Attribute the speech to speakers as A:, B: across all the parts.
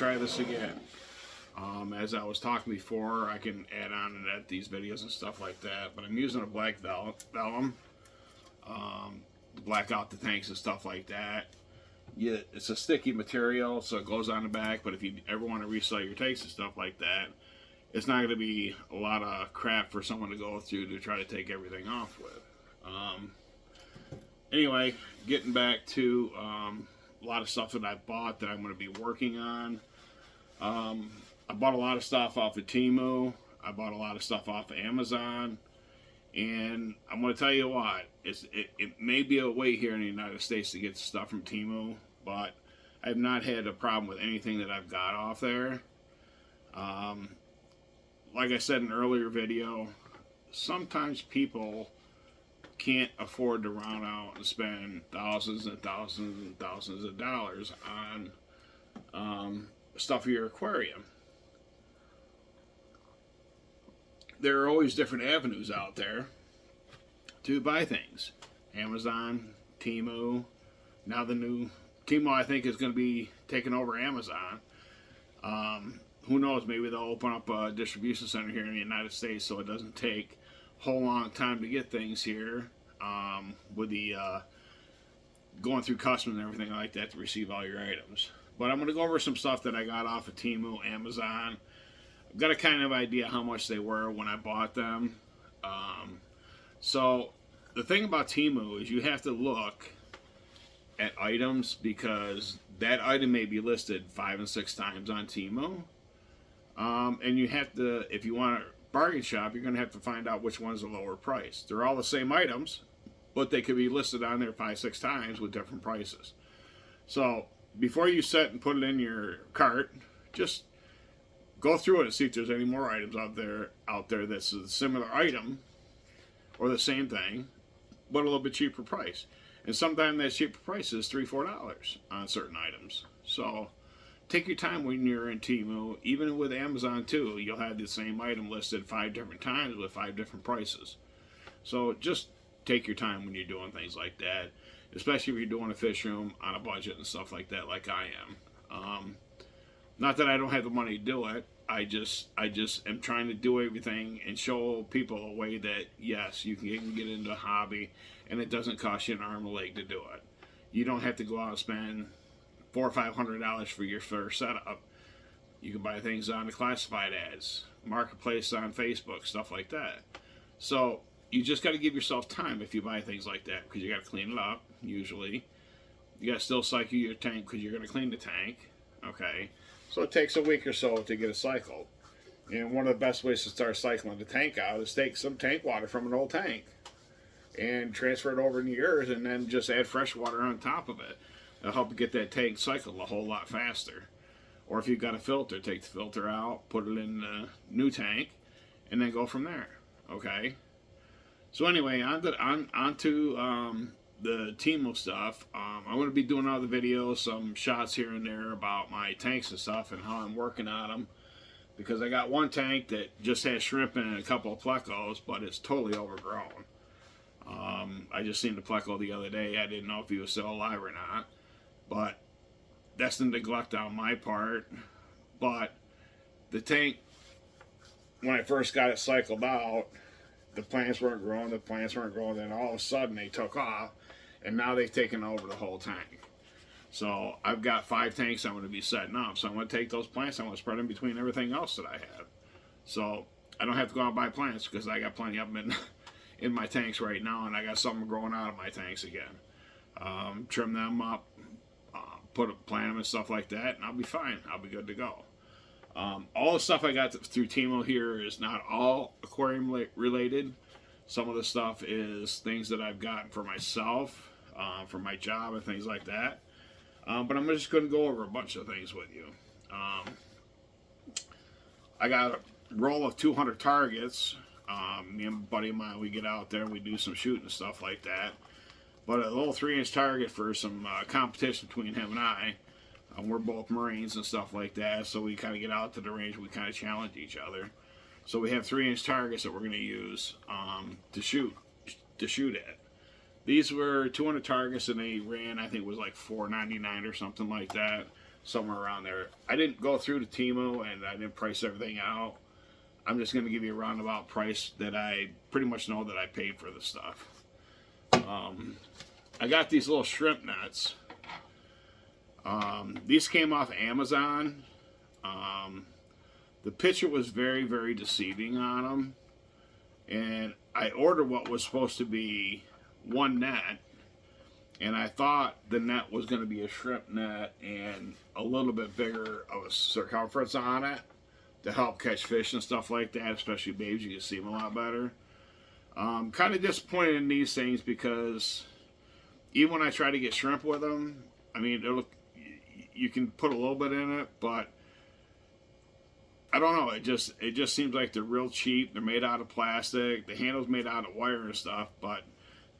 A: try this again. As I was talking before, I can add on and edit these videos and stuff like that, but I'm using a black vellum to black out the tanks and stuff like that. Yeah, it's a sticky material, so it goes on the back, but if you ever want to resell your tanks and stuff like that, it's not going to be a lot of crap for someone to go through to try to take everything off with. Anyway, getting back to a lot of stuff that I bought that I'm going to be working on. I bought a lot of stuff off of Temu. I bought a lot of stuff off of Amazon. And I'm going to tell you what, it may be a wait here in the United States to get stuff from Temu, but I've not had a problem with anything that I've got off there. Like I said in an earlier video, sometimes people can't afford to run out and spend thousands and thousands and thousands of dollars on stuff for your aquarium. There are always different avenues out there to buy things. Amazon, Temu. Now the new Temu, I think, is going to be taking over Amazon. Who knows, maybe they'll open up a distribution center here in the United States so it doesn't take a whole long time to get things here, with the going through customs and everything like that to receive all your items. But I'm going to go over some stuff that I got off of Temu, Amazon. I've got a kind of idea how much they were when I bought them. So the thing about Temu is you have to look at items because that item may be listed 5 and 6 times on Temu. And you have to, if you want to bargain shop, you're going to have to find out which one's the lower price. They're all the same items, but they could be listed on there 5, 6 times with different prices. So before you set and put it in your cart, just go through it and see if there's any more items out there that's a similar item or the same thing, but a little bit cheaper price. And sometimes that cheaper price is $3, $4 on certain items. So take your time when you're in Temu. Even with Amazon too, you'll have the same item listed 5 different times with 5 different prices. So just take your time when you're doing things like that, especially if you're doing a fish room on a budget and stuff like that, like I am. Not that I don't have the money to do it. I just am trying to do everything and show people a way that, yes, you can get into a hobby and it doesn't cost you an arm and a leg to do it. You don't have to go out and spend $400 or $500 for your first setup. You can buy things on the classified ads, marketplace on Facebook, stuff like that. So you just got to give yourself time if you buy things like that, because you got to clean it up, usually. You got to still cycle your tank because you're going to clean the tank. Okay, so it takes a week or so to get it cycled. And one of the best ways to start cycling the tank out is take some tank water from an old tank and transfer it over into yours, and then just add fresh water on top of it. It'll help you get that tank cycled a whole lot faster. Or if you've got a filter, take the filter out, put it in the new tank, and then go from there. Okay. So anyway, on to the Temu stuff. I'm going to be doing other videos, some shots here and there about my tanks and stuff and how I'm working on them. Because I got one tank that just has shrimp in it and a couple of plecos, but it's totally overgrown. I just seen the pleco the other day. I didn't know if he was still alive or not. But that's the neglect on my part. But the tank, when I first got it cycled out, the plants weren't growing, then all of a sudden they took off, and now they've taken over the whole tank. So I've got 5 tanks I'm going to be setting up. So I'm going to take those plants, I'm going to spread them between everything else that I have. So I don't have to go out and buy plants because I got plenty of them in my tanks right now, and I got some growing out of my tanks again. Trim them up, plant them and stuff like that, and I'll be fine. I'll be good to go. All the stuff I got through Temu here is not all aquarium related. Some of the stuff is things that I've gotten for myself, for my job and things like that. But I'm just going to go over a bunch of things with you. I got a roll of 200 targets. Me and a buddy of mine, we get out there and we do some shooting and stuff like that. But a little 3-inch target for some competition between him and I. We're both Marines and stuff like that, so we kind of get out to the range, we kind of challenge each other. So we have 3-inch targets that we're going to use to shoot at. These were 200 targets, and they ran, I think it was like $4.99 or something like that. somewhere around there. I didn't go through to Temu and I didn't price everything out. I'm just going to give you a roundabout price that I pretty much know that I paid for the stuff. I got these little shrimp nets. These came off Amazon. The picture was very, very deceiving on them. And I ordered what was supposed to be one net. And I thought the net was going to be a shrimp net and a little bit bigger of a circumference on it to help catch fish and stuff like that, especially babies. You can see them a lot better. Kind of disappointed in these things because even when I try to get shrimp with them, I mean, you can put a little bit in it, but I don't know. It just seems like they're real cheap. They're made out of plastic. The handle's made out of wire and stuff, but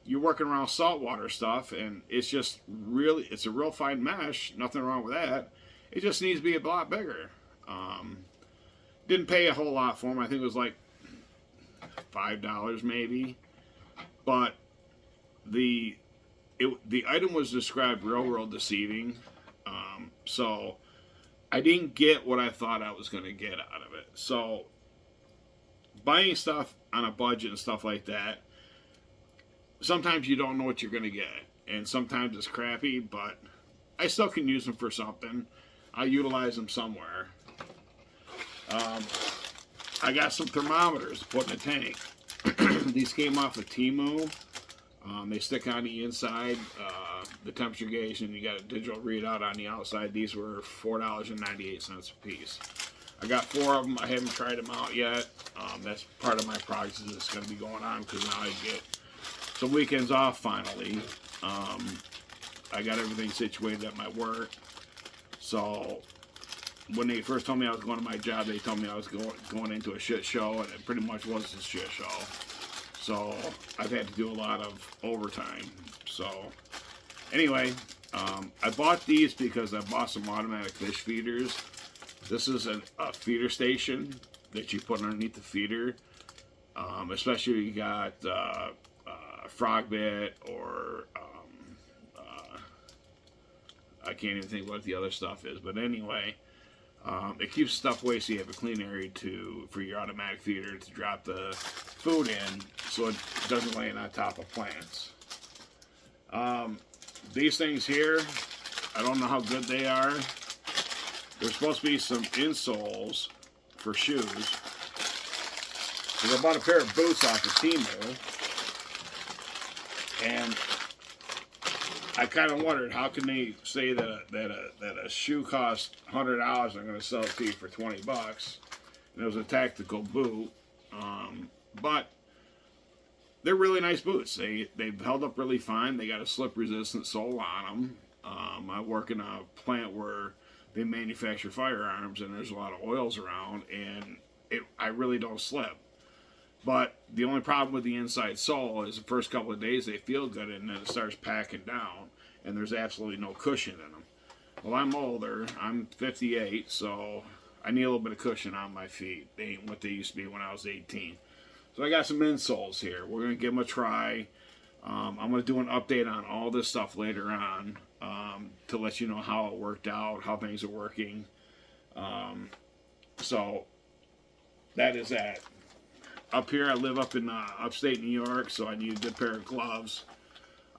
A: you're working around saltwater stuff, and it's a real fine mesh. Nothing wrong with that. It just needs to be a lot bigger. Didn't pay a whole lot for them. I think it was like $5 maybe, but the item was described real deceiving. So I didn't get what I thought I was going to get out of it. So buying stuff on a budget and stuff like that, sometimes you don't know what you're going to get, and sometimes it's crappy, but I still can use them for something. I utilize them somewhere. I got some thermometers to put in a tank. These came off of Temu. They stick on the inside, the temperature gauge, and you got a digital readout on the outside. These were $4.98 a piece. I got 4 of them. I haven't tried them out yet. That's part of my project that's going to be going on because now I get some weekends off finally. I got everything situated at my work. So when they first told me I was going to my job, they told me I was going into a shit show, and it pretty much was a shit show. So I've had to do a lot of overtime. So anyway, I bought these because I bought some automatic fish feeders. This is a feeder station that you put underneath the feeder, especially if you got frog bit or I can't even think what the other stuff is. But anyway, it keeps stuff away so you have a clean area for your automatic feeder to drop the food in so it doesn't lay on top of plants. These things here, I don't know how good they are. There's supposed to be some insoles for shoes. Because I bought a pair of boots off of Temu, and I kind of wondered, how can they say that a shoe costs $100 and I'm going to sell it to you for $20? And it was a tactical boot, but they're really nice boots. They've held up really fine. They got a slip-resistant sole on them. I work in a plant where they manufacture firearms, and there's a lot of oils around, and I really don't slip. But the only problem with the inside sole is the first couple of days they feel good, and then it starts packing down, and there's absolutely no cushion in them. Well, I'm older. I'm 58, so I need a little bit of cushion on my feet. They ain't what they used to be when I was 18. So I got some insoles here. We're going to give them a try. I'm going to do an update on all this stuff later on to let you know how it worked out, how things are working. So that is that. Up here, I live up in upstate New York, so I need a good pair of gloves.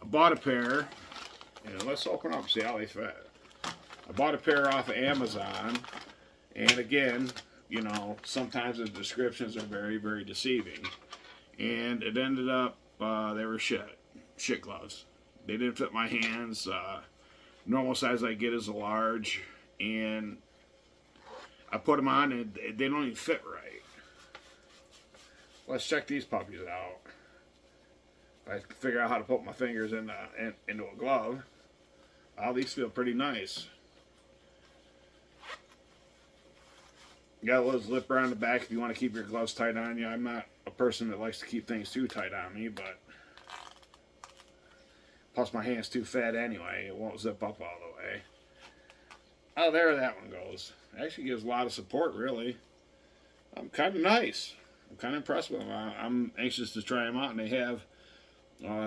A: I bought a pair, and let's open up and see how they fit. I bought a pair off of Amazon, and again, you know, sometimes the descriptions are very deceiving. And it ended up, they were shit gloves. They didn't fit my hands. Normal size I get is a large, and I put them on, and they don't even fit right. Let's check these puppies out. I can figure out how to put my fingers into a glove. Oh, these feel pretty nice. You got a little zipper on the back if you want to keep your gloves tight on you. I'm not a person that likes to keep things too tight on me, but plus my hand's too fat anyway. It won't zip up all the way. Oh, there that one goes. It actually gives a lot of support, really. Kind of nice. I'm kind of impressed with them. I'm anxious to try them out, and they have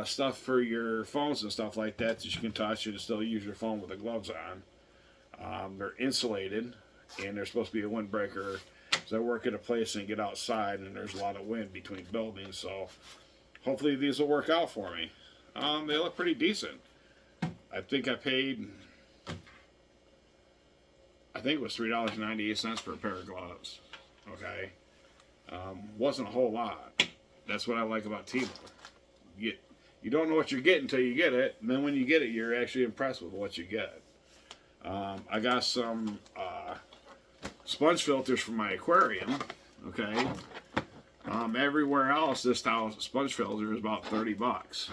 A: stuff for your phones and stuff like that you can touch and still use your phone with the gloves on. They're insulated, and they're supposed to be a windbreaker. So I work at a place and get outside, and there's a lot of wind between buildings. So hopefully these will work out for me. They look pretty decent. I think I paid, I think it was $3.98 for a pair of gloves. Okay. Wasn't a whole lot. That's what I like about Temu. You don't know what you're getting until you get it, and then when you get it, you're actually impressed with what you get. I got some sponge filters for my aquarium. Okay. Everywhere else, this style sponge filter is about 30 bucks.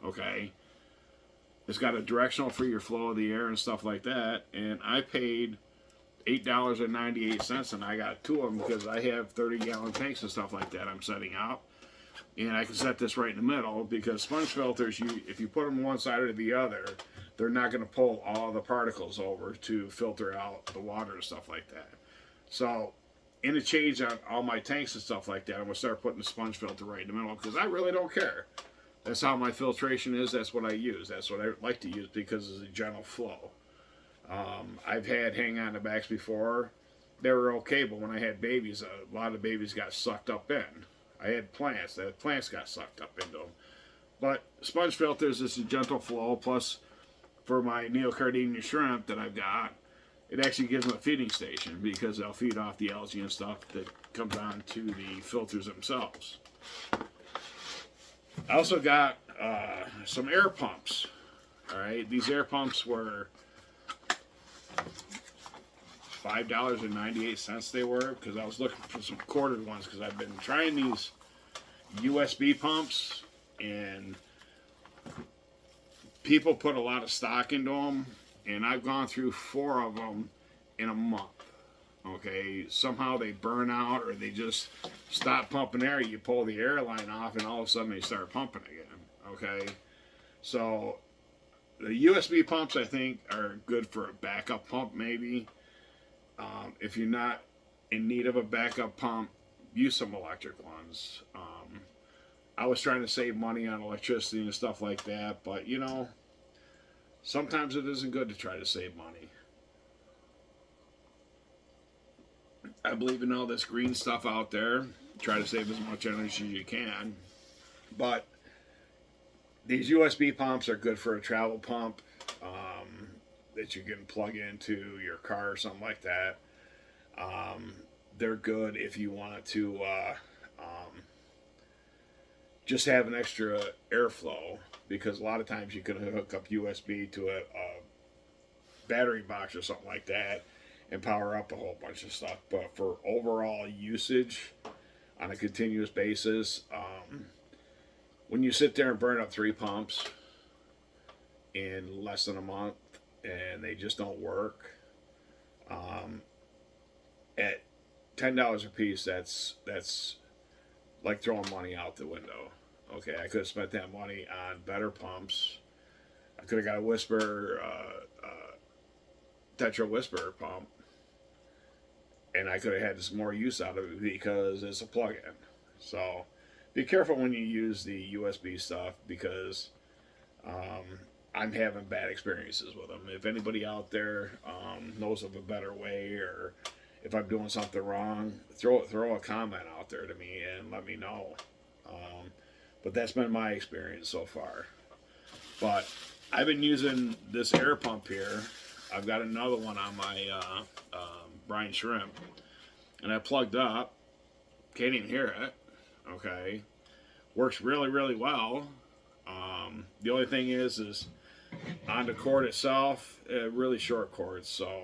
A: Okay. It's got a directional for your flow of the air and stuff like that, and I paid $8.98, and I got two of them because I have 30-gallon tanks and stuff like that I'm setting up, and I can set this right in the middle because sponge filters, if you put them one side or the other, they're not going to pull all the particles over to filter out the water and stuff like that. So in a change on all my tanks and stuff like that, I'm going to start putting the sponge filter right in the middle because I really don't care. That's how my filtration is. That's what I use. That's what I like to use because it's a gentle flow. I've had hang on the backs before. They were okay, but when I had babies, a lot of babies got sucked up in. I had plants. The plants got sucked up into them. But sponge filters is a gentle flow. Plus, for my neocardinia shrimp that I've got, it actually gives them a feeding station because they'll feed off the algae and stuff that comes on to the filters themselves. I also got some air pumps. All right, these air pumps were $5.98 they were because I was looking for some corded ones because I've been trying these USB pumps and people put a lot of stock into them, and I've gone through 4 of them in a month. Okay, somehow they burn out or they just stop pumping air. You pull the air line off and all of a sudden they start pumping again. Okay, so the USB pumps I think are good for a backup pump maybe. If you're not in need of a backup pump, use some electric ones. I was trying to save money on electricity and stuff like that, but you know, sometimes it isn't good to try to save money. I believe in all this green stuff out there. Try to save as much energy as you can. But these USB pumps are good for a travel pump that you can plug into your car or something like that. They're good if you want to just have an extra airflow because a lot of times you can hook up USB to a battery box or something like that and power up a whole bunch of stuff. But for overall usage on a continuous basis, when you sit there and burn up 3 pumps in less than a month and they just don't work, at $10 a piece, that's like throwing money out the window. Okay, I could have spent that money on better pumps. I could have got a Whisper, Tetra Whisper pump, and I could have had some more use out of it because it's a plug-in. So be careful when you use the USB stuff because I'm having bad experiences with them. If anybody out there knows of a better way, or if I'm doing something wrong, throw a comment out there to me and let me know. But that's been my experience so far. But I've been using this air pump here. I've got another one on my brine shrimp, and I plugged up. Can't even hear it. Okay, works really, really well. The only thing is on the cord itself, really short cords. So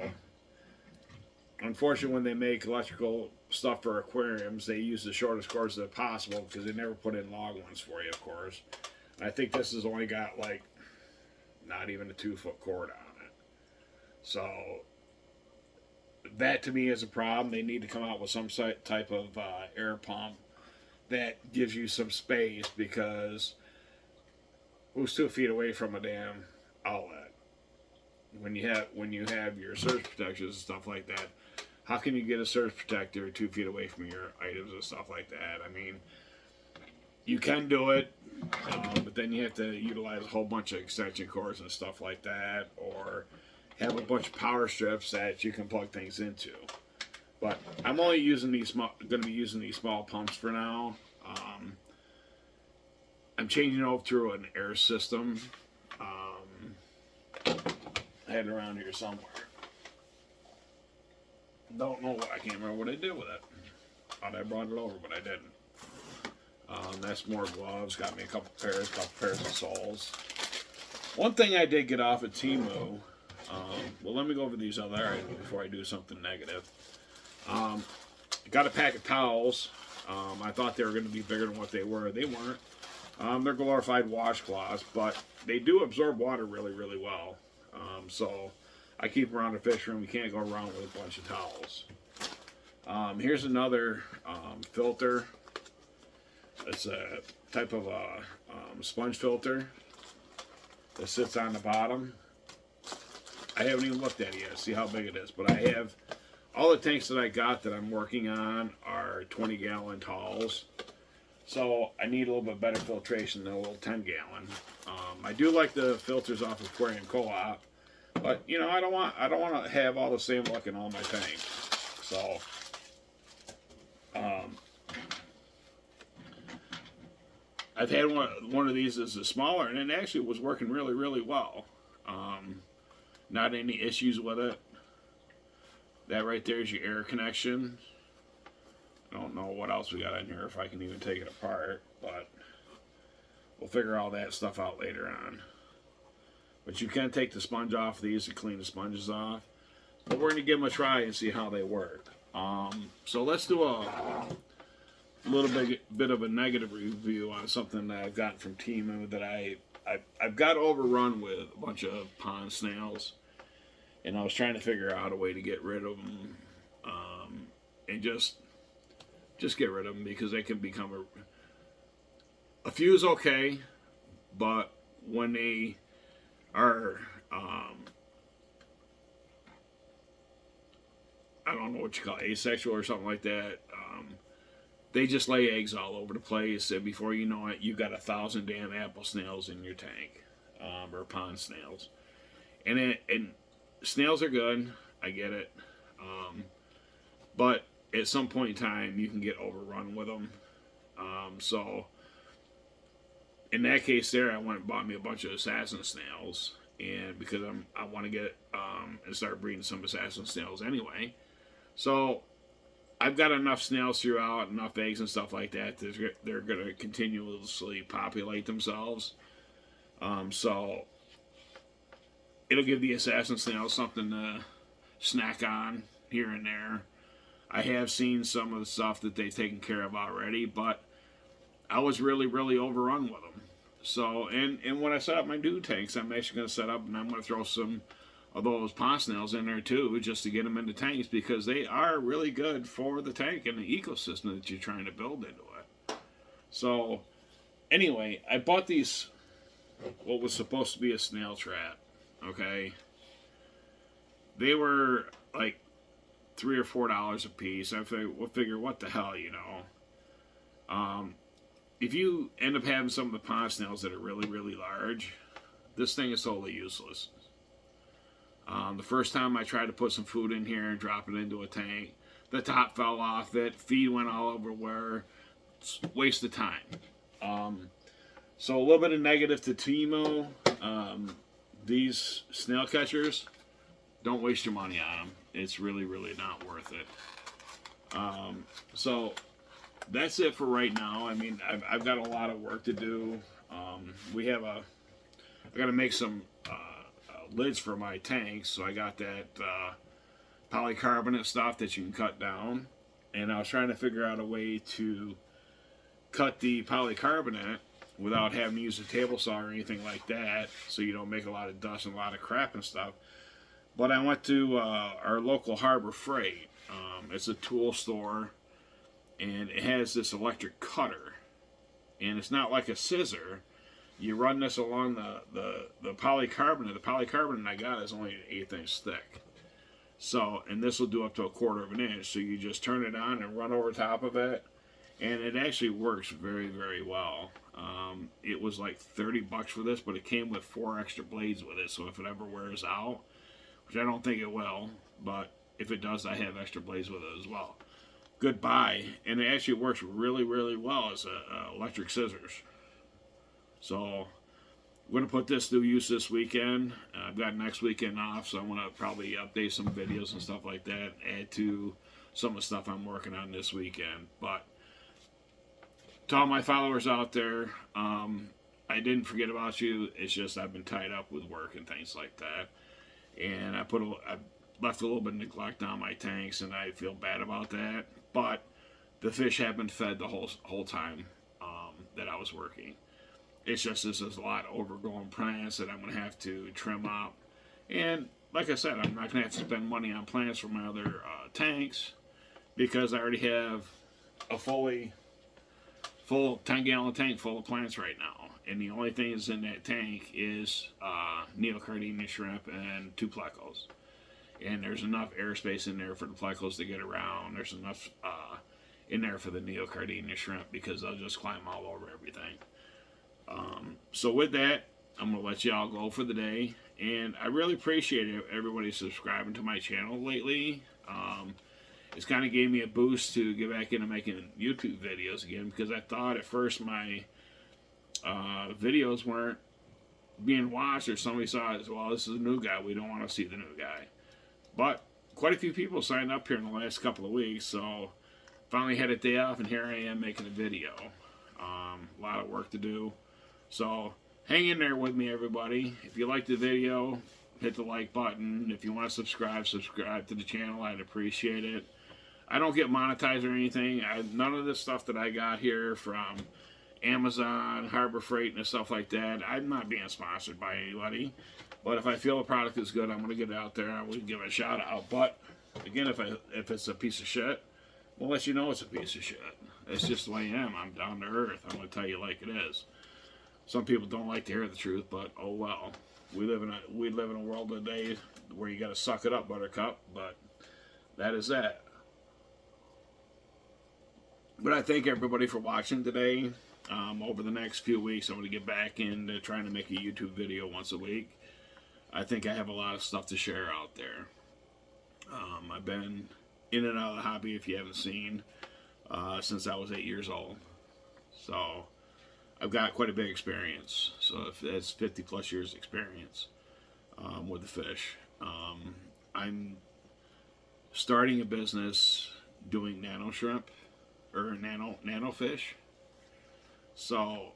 A: unfortunately, when they make electrical stuff for aquariums, they use the shortest cords that possible because they never put in long ones for you, of course. And I think this has only got like not even a 2-foot cord on it. So that to me is a problem. They need to come out with some type of air pump that gives you some space because who's 2 feet away from a damn outlet? When you have your surge protectors and stuff like that, how can you get a surge protector 2 feet away from your items and stuff like that? I mean, you can do it, but then you have to utilize a whole bunch of extension cords and stuff like that, or have a bunch of power strips that you can plug things into. But I'm only using these going to be using these small pumps for now. I'm changing over to an air system. I had it around here somewhere. Don't know. I can't remember what I did with it. Thought I brought it over, but I didn't. That's more gloves. Got me a couple pairs of soles. One thing I did get off at Temu. Well, let me go over these other items before I do something negative. Got a pack of towels. I thought they were going to be bigger than what they were. They weren't. They're glorified washcloths, but they do absorb water really, really well. So I keep them around the fish room. You can't go around with a bunch of towels. Here's another filter. It's a type of a sponge filter that sits on the bottom. I haven't even looked at it yet, see how big it is, but I have all the tanks that I got that I'm working on are 20-gallon talls. So I need a little bit better filtration than a little 10-gallon. I do like the filters off of Aquarium Co-op, but you know I don't want to have all the same look in all my tanks. So I've had one of these as a smaller, and it actually was working really, really well. Not any issues with it. That right there is your air connection. I don't know what else we got in here, if I can even take it apart, but we'll figure all that stuff out later on. But you can take the sponge off these to clean the sponges off. But we're going to give them a try and see how they work. So let's do a little bit of a negative review on something that I've gotten from Temu that I've got overrun with a bunch of pond snails, and I was trying to figure out a way to get rid of them, and just get rid of them because they can become a few is okay, but when they are I don't know what you call it, asexual or something like that. They just lay eggs all over the place, and before you know it, you've got 1,000 damn apple snails in your tank, or pond snails. And snails are good, I get it, but at some point in time, you can get overrun with them. So in that case, there, I went and bought me a bunch of assassin snails, and because I want to get and start breeding some assassin snails anyway. So I've got enough snails throughout, enough eggs and stuff like that, they're going to continuously populate themselves. So it'll give the assassin snails something to snack on here and there. I have seen some of the stuff that they've taken care of already, but I was really, really overrun with them. So, and when I set up my new tanks, I'm actually going to set up, and I'm going to throw some of those pond snails in there too, just to get them into tanks, because they are really good for the tank and the ecosystem that you're trying to build into it. So anyway, I bought these, what was supposed to be a snail trap, okay? They were like $3 or $4 a piece. I figure what the hell, you know. If you end up having some of the pond snails that are really, really large, this thing is totally useless. The first time I tried to put some food in here and drop it into a tank, the top fell off it, feed went all over where, it's a waste of time. So a little bit of negative to Temu. These snail catchers, don't waste your money on them. It's really, really not worth it. So that's it for right now. I mean, I've got a lot of work to do. I got to make some lids for my tanks, so I got that polycarbonate stuff that you can cut down, and I was trying to figure out a way to cut the polycarbonate without having to use a table saw or anything like that, so you don't make a lot of dust and a lot of crap and stuff. But I went to our local Harbor Freight. It's a tool store, and it has this electric cutter, and it's not like a scissor. You run this along the polycarbonate. The polycarbonate I got is only 1/8 inch thick. So, and this will do up to 1/4 inch. So you just turn it on and run over top of it, and it actually works very, very well. It was like $30 for this, but it came with 4 extra blades with it. So if it ever wears out, which I don't think it will, but if it does, I have extra blades with it as well. Good buy, and it actually works really, really well as electric scissors. So I'm going to put this to use this weekend. I've got next weekend off, so I want to probably update some videos and stuff like that, add to some of the stuff I'm working on this weekend. But to all my followers out there, I didn't forget about you. It's just I've been tied up with work and things like that, and I left a little bit of neglect on my tanks, and I feel bad about that. But the fish have been fed the whole time that I was working. It's just this is a lot of overgrown plants that I'm going to have to trim up. And like I said, I'm not going to have to spend money on plants for my other tanks because I already have a full 10-gallon tank full of plants right now. And the only thing that's in that tank is neocardinia shrimp and 2 plecos. And there's enough airspace in there for the plecos to get around. There's enough in there for the neocardinia shrimp because they'll just climb all over everything. So with that, I'm going to let y'all go for the day. And I really appreciate everybody subscribing to my channel lately. It's kind of gave me a boost to get back into making YouTube videos again, because I thought at first my videos weren't being watched, or somebody saw it as, well, this is a new guy, we don't want to see the new guy. But quite a few people signed up here in the last couple of weeks, so finally had a day off, and here I am making a video. A lot of work to do. So hang in there with me, everybody. If you like the video, hit the like button. If you want to subscribe to the channel. I'd appreciate it. I don't get monetized or anything. None of this stuff that I got here from Amazon, Harbor Freight, and stuff like that, I'm not being sponsored by anybody. But if I feel a product is good, I'm going to get it out there. I will give it a shout out. But again, if it's a piece of shit, we'll let you know it's a piece of shit. It's just the way I am. I'm down to earth. I'm going to tell you like it is. Some people don't like to hear the truth, but oh well. We live in a world today where you got to suck it up, Buttercup. But that is that. But I thank everybody for watching today. Over the next few weeks, I'm going to get back into trying to make a YouTube video once a week. I think I have a lot of stuff to share out there. I've been in and out of the hobby, if you haven't seen, since I was 8 years old. So I've got quite a big experience. So that's 50 plus years experience with the fish. I'm starting a business doing nano shrimp or nano fish. So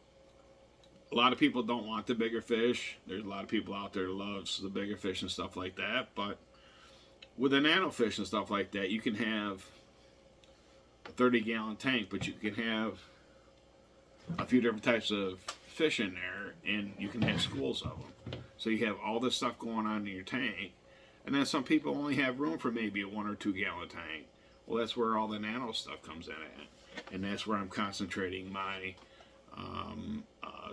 A: a lot of people don't want the bigger fish. There's a lot of people out there that loves the bigger fish and stuff like that. But with a nano fish and stuff like that, you can have a 30-gallon tank, but you can have a few different types of fish in there, and you can have schools of them. So you have all this stuff going on in your tank, and then some people only have room for maybe a 1 or 2 gallon tank. Well, that's where all the nano stuff comes in at, and that's where I'm concentrating my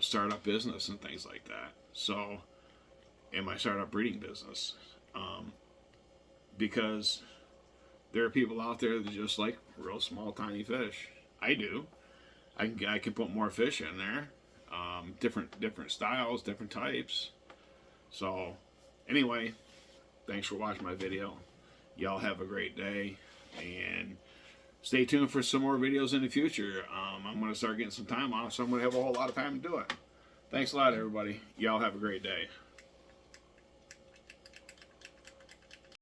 A: startup business and things like that. So, and my startup breeding business, because there are people out there that just like real small, tiny fish. I do. I can put more fish in there, different styles, different types. So, anyway, thanks for watching my video. Y'all have a great day, and stay tuned for some more videos in the future. I'm going to start getting some time off, so I'm going to have a whole lot of time to do it. Thanks a lot, everybody. Y'all have a great day.